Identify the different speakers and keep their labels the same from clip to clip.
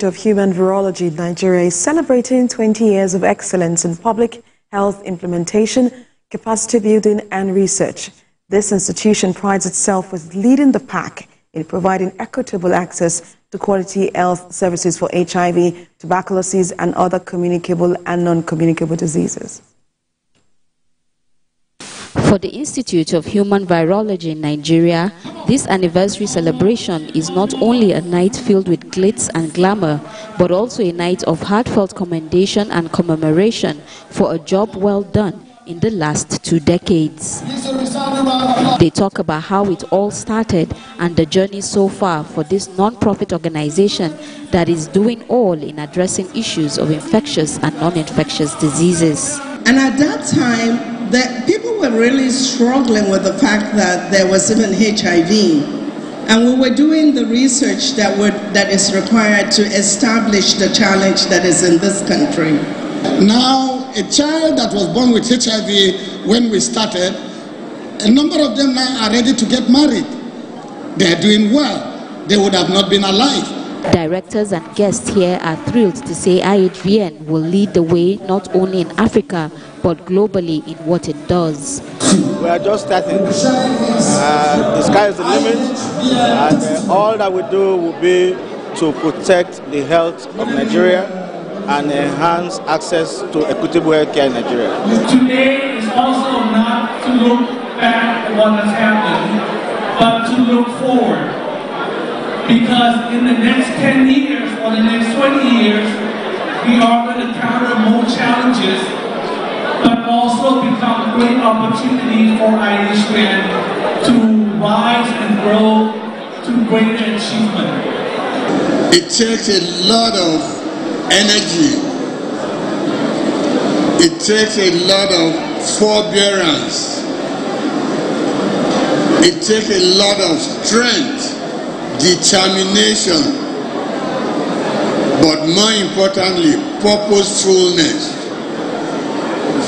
Speaker 1: Institute of Human Virology in Nigeria is celebrating 20 years of excellence in public health implementation, capacity building and research. This institution prides itself with leading the pack in providing equitable access to quality health services for HIV, tuberculosis and other communicable and non-communicable diseases.
Speaker 2: For the Institute of Human Virology in Nigeria, this anniversary celebration is not only a night filled with glitz and glamour, but also a night of heartfelt commendation and commemoration for a job well done in the last 2 decades. They talk about how it all started and the journey so far for this non-profit organization that is doing all in addressing issues of infectious and non-infectious diseases.
Speaker 3: And at that time, people were really struggling with the fact that there was even HIV. And we were doing the research that is required to establish the challenge that is in this country.
Speaker 4: Now, a child that was born with HIV when we started, a number of them now are ready to get married. They are doing well. They would have not been alive.
Speaker 2: Directors and guests here are thrilled to say IHVN will lead the way not only in Africa, but globally in what it does.
Speaker 5: We are just starting. The sky is the limit, and all that we do will be to protect the health of Nigeria and enhance access to equitable health care in Nigeria.
Speaker 6: Today is also not to look back at what has happened, but to look forward. Because in the next 10 years or the next 20 years, we are going to encounter more challenges, but also become a great opportunity for IHVN to rise and grow to greater achievement.
Speaker 4: It takes a lot of energy. It takes a lot of forbearance. It takes a lot of strength, determination, but more importantly, purposefulness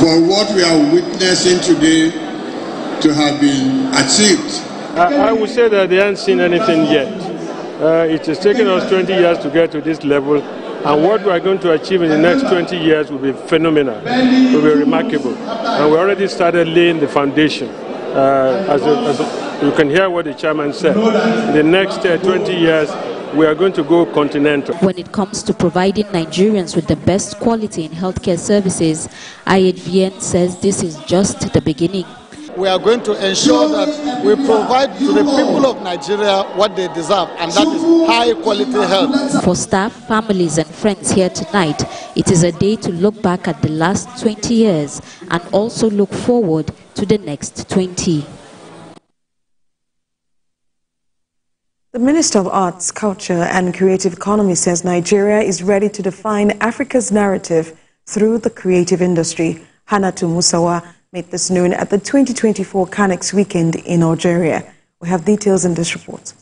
Speaker 4: for what we are witnessing today to have been achieved.
Speaker 7: I would say that they haven't seen anything yet. It has taken us 20 years to get to this level, and what we are going to achieve in the next 20 years will be phenomenal, will be remarkable. And we already started laying the foundation. You can hear what the chairman said. In the next 20 years, we are going to go continental.
Speaker 2: When it comes to providing Nigerians with the best quality in healthcare services, IHVN says this is just the beginning.
Speaker 5: We are going to ensure that we provide to the people of Nigeria what they deserve, and that is high quality health.
Speaker 2: For staff, families and friends here tonight, it is a day to look back at the last 20 years and also look forward to the next 20.
Speaker 1: The Minister of Arts, Culture and Creative Economy says Nigeria is ready to define Africa's narrative through the creative industry. Hannatu Musawa made this known at the 2024 CANEX weekend in Algeria. We have details in this report.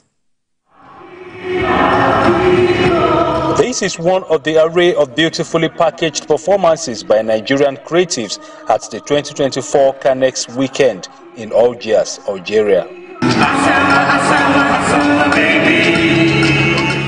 Speaker 8: This is one of the array of beautifully packaged performances by Nigerian creatives at the 2024 CANEX weekend in Algiers, Algeria.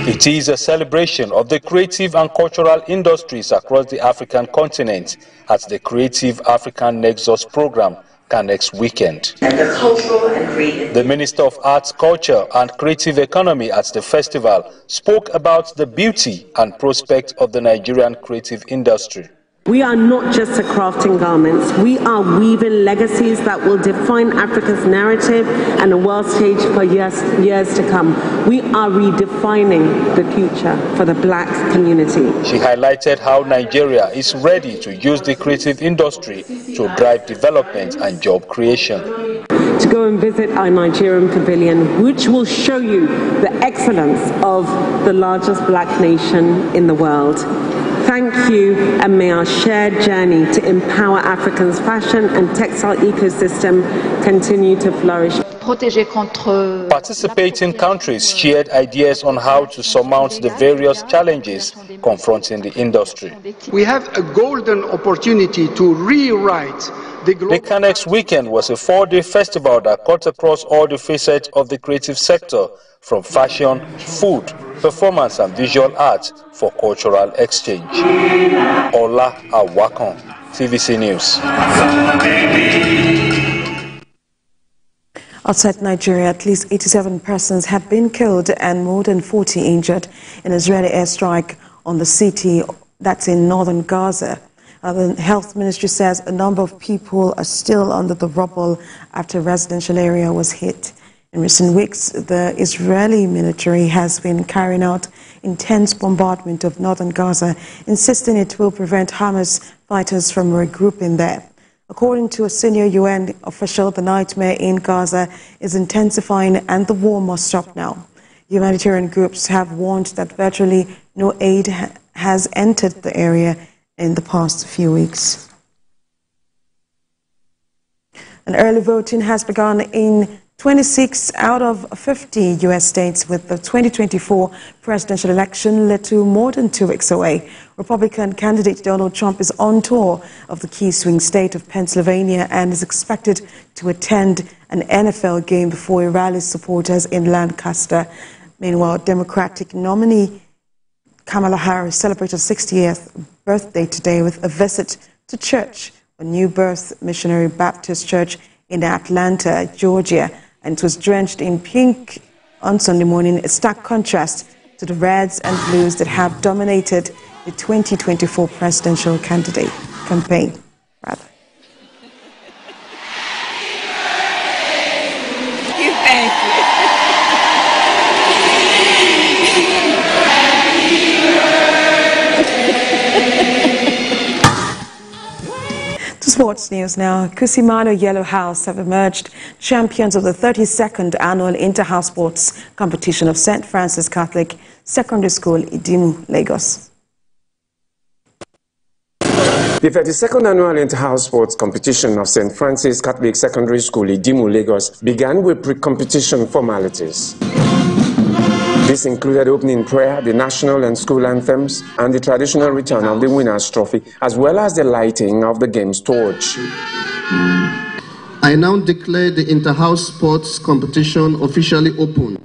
Speaker 8: It is a celebration of the creative and cultural industries across the African continent at the Creative African Nexus program, CANEX Weekend. The Minister of Arts, Culture and Creative Economy at the festival spoke about the beauty and prospect of the Nigerian creative industry.
Speaker 9: We are not just crafting garments, we are weaving legacies that will define Africa's narrative and the world stage for years to come. We are redefining the future for the black community.
Speaker 8: She highlighted how Nigeria is ready to use the creative industry to drive development and job creation.
Speaker 9: To go and visit our Nigerian pavilion, which will show you the excellence of the largest black nation in the world. Thank you, and may our shared journey to empower Africans' fashion and textile ecosystem continue to flourish.
Speaker 8: Participating countries shared ideas on how to surmount the various challenges confronting the industry.
Speaker 10: We have a golden opportunity to rewrite the
Speaker 8: CANEX weekend was a 4-day festival that cut across all the facets of the creative sector, from fashion, food, performance and visual arts for cultural exchange. Ola Awakon, TVC News.
Speaker 1: Outside Nigeria, at least 87 persons have been killed and more than 40 injured in an Israeli airstrike on the city that's in northern Gaza. The health ministry says a number of people are still under the rubble after a residential area was hit. In recent weeks, the Israeli military has been carrying out intense bombardment of northern Gaza, insisting it will prevent Hamas fighters from regrouping there. According to a senior UN official, the nightmare in Gaza is intensifying and the war must stop now. Humanitarian groups have warned that virtually no aid has entered the area in the past few weeks. And early voting has begun in 26 out of 50 U.S. states, with the 2024 presidential election little more than 2 weeks away. Republican candidate Donald Trump is on tour of the key swing state of Pennsylvania and is expected to attend an NFL game before he rallies supporters in Lancaster. Meanwhile, Democratic nominee Kamala Harris celebrated her 60th birthday today with a visit to church, a New Birth Missionary Baptist Church in Atlanta, Georgia, and it was drenched in pink on Sunday morning, a stark contrast to the reds and blues that have dominated the 2024 presidential campaign.
Speaker 11: Thank you.
Speaker 1: Sports news now. Kusimano Yellow House have emerged champions of the 32nd annual Inter-House Sports competition of St. Francis Catholic Secondary School, Idimu, Lagos.
Speaker 12: The 32nd annual Inter-House Sports competition of St. Francis Catholic Secondary School, Idimu, Lagos began with pre-competition formalities. This included opening prayer, the national and school anthems, and the traditional return of the winner's trophy, as well as the lighting of the game's torch.
Speaker 13: I now declare the Inter-House Sports competition officially open.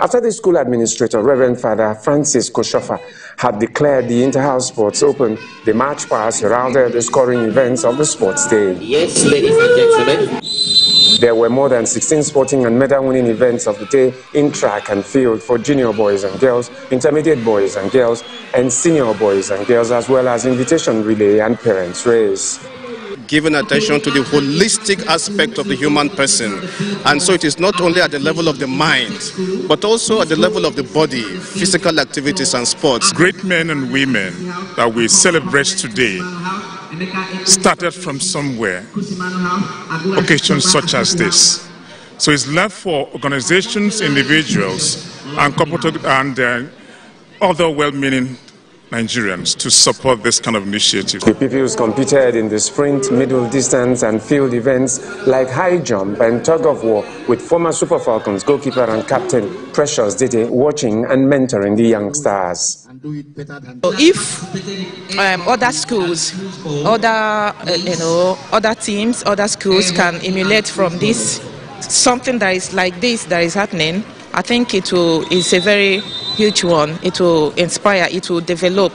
Speaker 12: After the school administrator, Reverend Father Francis Koshofa, had declared the Inter-House Sports open, the march past heralded the scoring events of the sports day.
Speaker 14: Yes, ladies and gentlemen.
Speaker 12: There were more than 16 sporting and medal-winning events of the day in track and field for junior boys and girls, intermediate boys and girls, and senior boys and girls, as well as invitation relay and parents' race.
Speaker 15: Giving attention to the holistic aspect of the human person. And so it is not only at the level of the mind, but also at the level of the body, physical activities and sports.
Speaker 16: Great men and women that we celebrate today started from somewhere, occasions such as this. So it's left for organizations, individuals, and corporate and other well-meaning Nigerians to support this kind of initiative.
Speaker 12: The pupils competed in the sprint, middle distance and field events like high jump and tug of war, with former Super Falcons goalkeeper and captain Precious Dede watching and mentoring the youngsters.
Speaker 17: If other schools, other teams, other schools can emulate from this, something that is like this that is happening, I think it's a very huge one. It will inspire, it will develop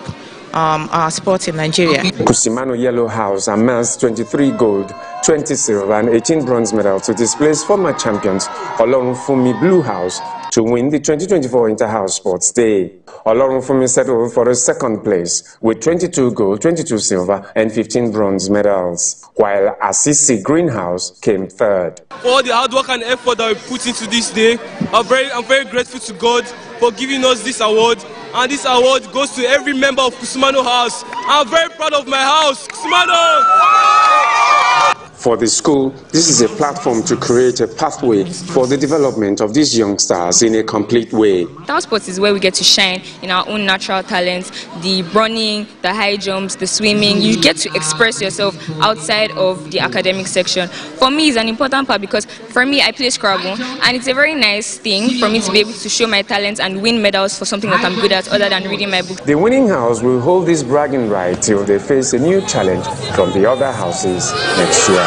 Speaker 17: our sport in Nigeria.
Speaker 12: Kusimano Yellow House amassed 23 gold, 20 silver and 18 bronze medals to displace former champions Olorunfunmi Blue House to win the 2024 Inter-House Sports Day. Olorunfunmi settled for a second place with 22 gold, 22 silver and 15 bronze medals, while Assisi Greenhouse came third.
Speaker 18: For all the hard work and effort that we put into this day, I'm very grateful to God for giving us this award, and this award goes to every member of Kusimano House. I'm very proud of my house, Kusimano!
Speaker 12: For the school, this is a platform to create a pathway for the development of these youngsters in a complete way.
Speaker 19: Town sports is where we get to shine in our own natural talents, the running, the high jumps, the swimming. You get to express yourself outside of the academic section. For me, it's an important part because for me, I play Scrabble, and it's a very nice thing for me to be able to show my talents and win medals for something that I'm good at other than reading my book.
Speaker 12: The winning house will hold this bragging right till they face a new challenge from the other houses next year.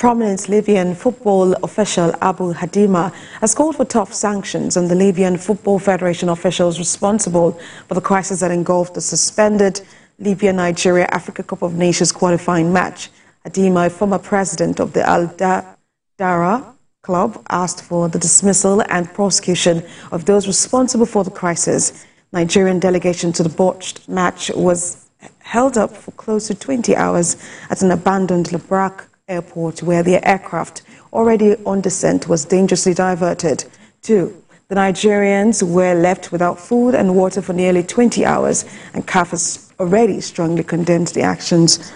Speaker 1: prominent Libyan football official Abu Hadima has called for tough sanctions on the Libyan Football Federation officials responsible for the crisis that engulfed the suspended Libya-Nigeria Africa Cup of Nations qualifying match. Hadima, a former president of the Al-Dara club, asked for the dismissal and prosecution of those responsible for the crisis. Nigerian delegation to the botched match was held up for close to 20 hours at an abandoned Labrak airport where their aircraft, already on descent, was dangerously diverted to. The Nigerians were left without food and water for nearly 20 hours, and CAF has already strongly condemned the actions